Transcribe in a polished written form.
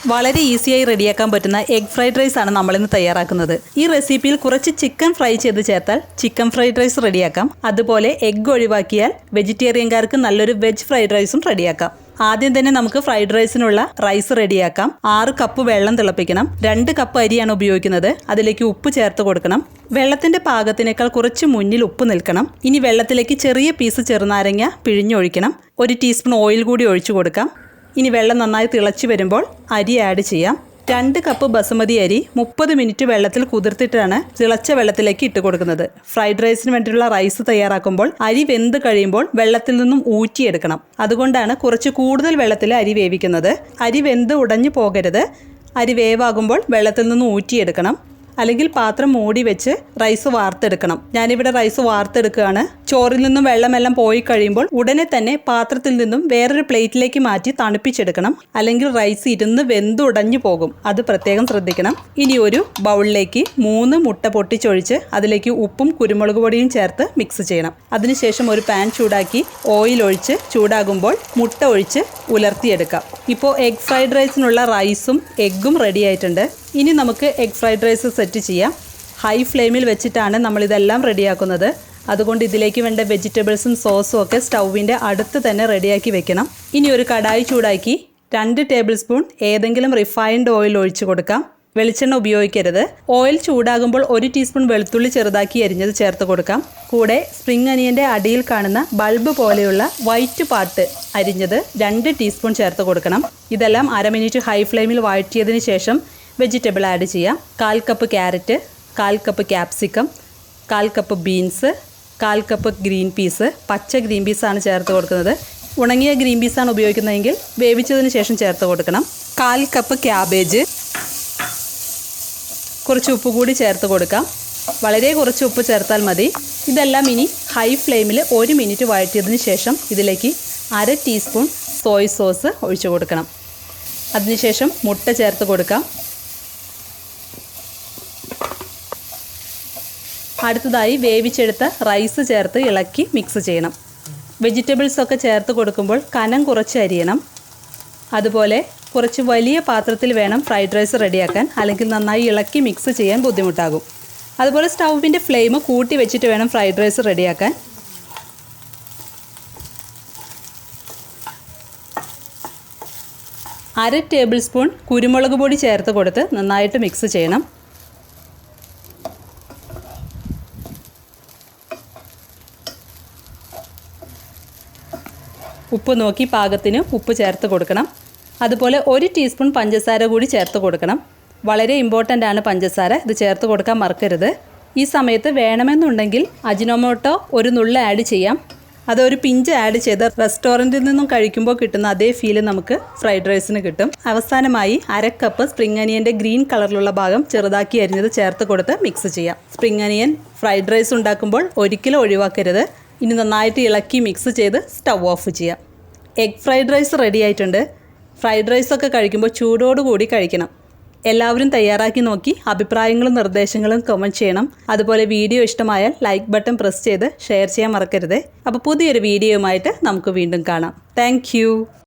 വളരെ ഈസിയായി റെഡിയാക്കാൻ പറ്റുന്ന എഗ് ഫ്രൈഡ് റൈസ് ആണ് നമ്മളിന്ന് തയ്യാറാക്കുന്നത്. ഈ റെസിപ്പിയിൽ കുറച്ച് ചിക്കൻ ഫ്രൈ ചെയ്ത് ചേർത്താൽ ചിക്കൻ ഫ്രൈഡ് റൈസ് റെഡിയാക്കാം. അതുപോലെ എഗ് ഒഴിവാക്കിയാൽ വെജിറ്റേറിയൻകാർക്ക് നല്ലൊരു വെജ് ഫ്രൈഡ് റൈസും റെഡിയാക്കാം. ആദ്യം തന്നെ നമുക്ക് ഫ്രൈഡ് റൈസിനുള്ള റൈസ് റെഡിയാക്കാം. 6 കപ്പ് വെള്ളം തിളപ്പിക്കണം. 2 കപ്പ് അരിയാണ് ഉപയോഗിക്കുന്നത്. അതിലേക്ക് ഉപ്പ് ചേർത്ത് കൊടുക്കണം. വെള്ളത്തിന്റെ പാകത്തിനേക്കാൾ കുറച്ച് മുന്നിൽ ഉപ്പ് നിൽക്കണം. ഇനി വെള്ളത്തിലേക്ക് ചെറിയ പീസ് ചെറുനാരങ്ങ പിഴിഞ്ഞൊഴിക്കണം. 1 ടീസ്പൂൺ ഓയിൽ കൂടി ഒഴിച്ചു കൊടുക്കാം. ഇനി വെള്ളം നന്നായി തിളച്ച് വരുമ്പോൾ അരി ആഡ് ചെയ്യാം. 2 കപ്പ് ബസുമതി അരി 30 മിനിറ്റ് വെള്ളത്തിൽ കുതിർത്തിട്ടാണ് തിളച്ച വെള്ളത്തിലേക്ക് ഇട്ട് കൊടുക്കുന്നത്. ഫ്രൈഡ് റൈസിന് വേണ്ടിയിട്ടുള്ള റൈസ് തയ്യാറാക്കുമ്പോൾ അരി വെന്ത് കഴിയുമ്പോൾ വെള്ളത്തിൽ നിന്നും ഊറ്റിയെടുക്കണം. അതുകൊണ്ടാണ് കുറച്ച് കൂടുതൽ വെള്ളത്തിൽ അരി വേവിക്കുന്നത്. അരി വെന്ത് ഉടഞ്ഞു പോകരുത്. അരി വേവാകുമ്പോൾ വെള്ളത്തിൽ നിന്നും ഊറ്റിയെടുക്കണം. അല്ലെങ്കിൽ പാത്രം മൂടി വെച്ച് റൈസ് വാർത്തെടുക്കണം. ഞാനിവിടെ റൈസ് വാർത്തെടുക്കുകയാണ്. ചോറിൽ നിന്നും വെള്ളമെല്ലാം പോയി കഴിയുമ്പോൾ ഉടനെ തന്നെ പാത്രത്തിൽ നിന്നും വേറൊരു പ്ലേറ്റിലേക്ക് മാറ്റി തണുപ്പിച്ചെടുക്കണം. അല്ലെങ്കിൽ റൈസ് ഇരുന്ന് വെന്തുടഞ്ഞു പോകും. അത് പ്രത്യേകം ശ്രദ്ധിക്കണം. ഇനി ഒരു ബൗളിലേക്ക് 3 മുട്ട പൊട്ടിച്ചൊഴിച്ച് അതിലേക്ക് ഉപ്പും കുരുമുളക് പൊടിയും ചേർത്ത് മിക്സ് ചെയ്യണം. അതിനുശേഷം ഒരു പാൻ ചൂടാക്കി ഓയിൽ ഒഴിച്ച് ചൂടാകുമ്പോൾ മുട്ട ഒഴിച്ച് ഉലർത്തിയെടുക്കാം. ഇപ്പോൾ എഗ് ഫ്രൈഡ് റൈസിനുള്ള റൈസും എഗ്ഗും റെഡി ആയിട്ടുണ്ട്. ഇനി നമുക്ക് എഗ് ഫ്രൈഡ് റൈസ് സെറ്റ് ചെയ്യാം. ഹൈ ഫ്ലെയിമിൽ വെച്ചിട്ടാണ് നമ്മളിതെല്ലാം റെഡിയാക്കുന്നത്. അതുകൊണ്ട് ഇതിലേക്ക് വേണ്ട വെജിറ്റബിൾസും സോസും ഒക്കെ സ്റ്റൗവിൻ്റെ അടുത്ത് തന്നെ റെഡിയാക്കി വെക്കണം. ഇനി ഒരു കടായി ചൂടാക്കി 2 ടേബിൾ സ്പൂൺ ഏതെങ്കിലും റിഫൈൻഡ് ഓയിൽ ഒഴിച്ചു കൊടുക്കാം. വെളിച്ചെണ്ണ ഉപയോഗിക്കരുത്. ഓയിൽ ചൂടാകുമ്പോൾ 1 ടീസ്പൂൺ വെളുത്തുള്ളി ചെറുതാക്കി അരിഞ്ഞത് ചേർത്ത് കൊടുക്കാം. കൂടെ സ്പ്രിംഗ് അനിയൻ്റെ അടിയിൽ കാണുന്ന ബൾബ് പോലെയുള്ള വൈറ്റ് പാർട്ട് അരിഞ്ഞത് 2 ടീസ്പൂൺ ചേർത്ത് കൊടുക്കണം. ഇതെല്ലാം 1/2 മിനിറ്റ് ഹൈ ഫ്ലെയിമിൽ വഴറ്റിയതിന് ശേഷം വെജിറ്റബിൾ ആഡ് ചെയ്യാം. 1/4 cup carrot, 1/4 cup capsicum, 1/4 cup beans, 1/4 cup green peas. പച്ച ഗ്രീൻ പീസാണ് ചേർത്ത് കൊടുക്കുന്നത്. ഉണങ്ങിയ ഗ്രീൻ പീസാണ് ഉപയോഗിക്കുന്നതെങ്കിൽ വേവിച്ചതിന് ശേഷം ചേർത്ത് കൊടുക്കണം. 1/4 കപ്പ് ക്യാബേജ്. കുറച്ച് ഉപ്പ് കൂടി ചേർത്ത് കൊടുക്കാം. വളരെ കുറച്ച് ഉപ്പ് ചേർത്താൽ മതി. ഇതെല്ലാം ഇനി ഹൈ ഫ്ലെയിമിൽ 1 മിനിറ്റ് വഴറ്റിയതിന് ശേഷം ഇതിലേക്ക് 1/2 ടീസ്പൂൺ സോയ് സോസ് ഒഴിച്ചു കൊടുക്കണം. അതിനുശേഷം മുട്ട ചേർത്ത് കൊടുക്കാം. അടുത്തതായി വേവിച്ചെടുത്ത റൈസ് ചേർത്ത് ഇളക്കി മിക്സ് ചെയ്യണം. വെജിറ്റബിൾസൊക്കെ ചേർത്ത് കൊടുക്കുമ്പോൾ കനം കുറച്ച് അരിയണം. അതുപോലെ കുറച്ച് വലിയ പാത്രത്തിൽ വേണം ഫ്രൈഡ് റൈസ് റെഡിയാക്കാൻ. അല്ലെങ്കിൽ നന്നായി ഇളക്കി മിക്സ് ചെയ്യാൻ ബുദ്ധിമുട്ടാകും. അതുപോലെ സ്റ്റൗവിൻ്റെ ഫ്ലെയിം കൂട്ടി വെച്ചിട്ട് വേണം ഫ്രൈഡ് റൈസ് റെഡിയാക്കാൻ. അര ടേബിൾ സ്പൂൺ കുരുമുളക് പൊടി ചേർത്ത് കൊടുത്ത് നന്നായിട്ട് മിക്സ് ചെയ്യണം. ഉപ്പ് നോക്കി പാകത്തിന് ഉപ്പ് ചേർത്ത് കൊടുക്കണം. അതുപോലെ 1 ടീസ്പൂൺ പഞ്ചസാര കൂടി ചേർത്ത് കൊടുക്കണം. വളരെ ഇമ്പോർട്ടൻ്റ് ആണ് പഞ്ചസാര. ഇത് ചേർത്ത് കൊടുക്കാൻ മറക്കരുത്. ഈ സമയത്ത് വേണമെന്നുണ്ടെങ്കിൽ അജിനോമോട്ടോ ഒരു നുള്ള് ആഡ് ചെയ്യാം. അതൊരു പിഞ്ച് ആഡ് ചെയ്ത് റെസ്റ്റോറൻറ്റിൽ നിന്നും കഴിക്കുമ്പോൾ കിട്ടുന്ന അതേ ഫീല് നമുക്ക് ഫ്രൈഡ് റൈസിന് കിട്ടും. അവസാനമായി 1/2 കപ്പ് സ്പ്രിംഗ് അനിയൻ്റെ ഗ്രീൻ കളറിലുള്ള ഭാഗം ചെറുതാക്കി അരിഞ്ഞത് ചേർത്ത് കൊടുത്ത് മിക്സ് ചെയ്യാം. സ്പ്രിംഗ് അനിയൻ ഫ്രൈഡ് റൈസ് ഉണ്ടാക്കുമ്പോൾ ഒരിക്കലും ഒഴിവാക്കരുത്. ഇനി നന്നായിട്ട് ഇളക്കി മിക്സ് ചെയ്ത് സ്റ്റവ് ഓഫ് ചെയ്യാം. എഗ് ഫ്രൈഡ് റൈസ് റെഡി ആയിട്ടുണ്ട്. ഫ്രൈഡ് റൈസൊക്കെ കഴിക്കുമ്പോൾ ചൂടോടുകൂടി കഴിക്കണം. എല്ലാവരും തയ്യാറാക്കി നോക്കി അഭിപ്രായങ്ങളും നിർദ്ദേശങ്ങളും കമൻറ്റ് ചെയ്യണം. അതുപോലെ വീഡിയോ ഇഷ്ടമായാൽ ലൈക്ക് ബട്ടൺ പ്രസ് ചെയ്ത് ഷെയർ ചെയ്യാൻ മറക്കരുത്. അപ്പോൾ പുതിയൊരു വീഡിയോയുമായിട്ട് നമുക്ക് വീണ്ടും കാണാം. താങ്ക്